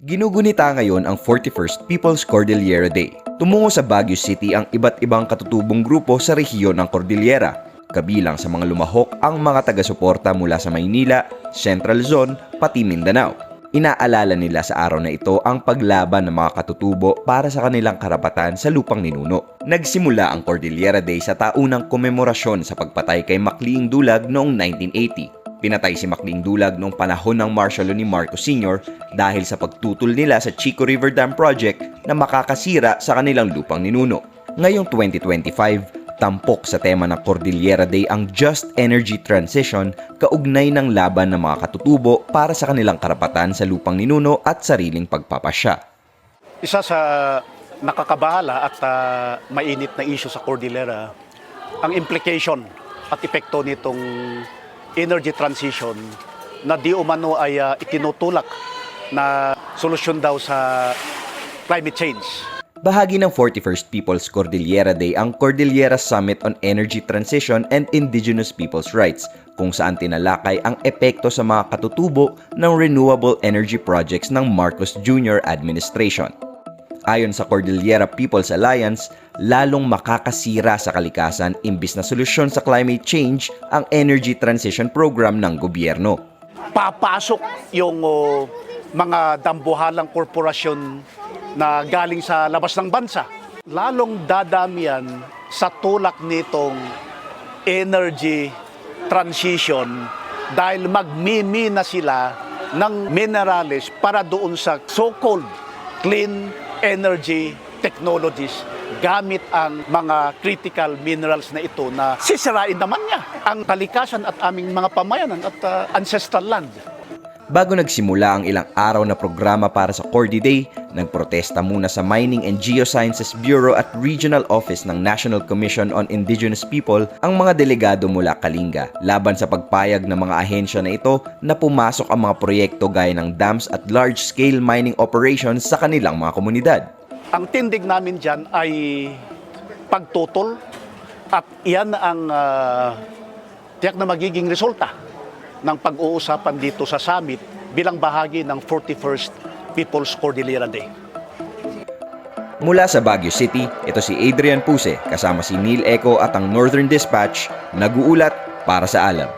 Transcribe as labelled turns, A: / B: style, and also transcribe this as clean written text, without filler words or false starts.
A: Ginugunita ngayon ang 41st People's Cordillera Day. Tumungo sa Baguio City ang iba't ibang katutubong grupo sa rehiyon ng Cordillera. Kabilang sa mga lumahok ang mga taga-suporta mula sa Maynila, Central Zone, pati Mindanao. Inaalala nila sa araw na ito ang paglaban ng mga katutubo para sa kanilang karapatan sa lupang ninuno. Nagsimula ang Cordillera Day sa taunang komemorasyon sa pagpatay kay Macleing Dulag noong 1980. Pinatay si Macleing Dulag noong panahon ng martial law ni Marcos Sr. dahil sa pagtutol nila sa Chico River Dam Project na makakasira sa kanilang lupang ninuno. Ngayong 2025, tampok sa tema ng Cordillera Day ang Just Energy Transition kaugnay ng laban ng mga katutubo para sa kanilang karapatan sa lupang ninuno at sariling pagpapasya.
B: Isa sa nakakabahala at mainit na issue sa Cordillera, ang implication at epekto nitong energy transition na di umano ay itinutulak na solusyon daw sa climate change.
A: Bahagi ng 41st People's Cordillera Day ang Cordillera Summit on Energy Transition and Indigenous People's Rights, kung saan tinalakay ang epekto sa mga katutubo ng renewable energy projects ng Marcos Jr. administration. Ayon sa Cordillera People's Alliance, lalong makakasira sa kalikasan imbis na solusyon sa climate change ang energy transition program ng gobyerno.
B: Papasok yung mga dambuhalang korporasyon na galing sa labas ng bansa. Lalong dadamihan sa tulak nitong energy transition dahil magmimina sila ng minerales para doon sa so-called clean energy technologies gamit ang mga critical minerals na ito na sisirain naman niya ang kalikasan at aming mga pamayanan at ancestral land.
A: Bago nagsimula ang ilang araw na programa para sa Cordy Day, nagprotesta muna sa Mining and Geosciences Bureau at Regional Office ng National Commission on Indigenous People ang mga delegado mula Kalinga laban sa pagpayag ng mga ahensya na ito na pumasok ang mga proyekto gaya ng dams at large-scale mining operations sa kanilang mga komunidad.
B: Ang tindig namin dyan ay pagtutol at iyan ang tiyak na magiging resulta ng pag-uusapan dito sa summit bilang bahagi ng 41st People's Cordillera Day.
A: Mula sa Baguio City, ito si Adrian Puse kasama si Neil Eco at ang Northern Dispatch, nag-uulat para sa Alam.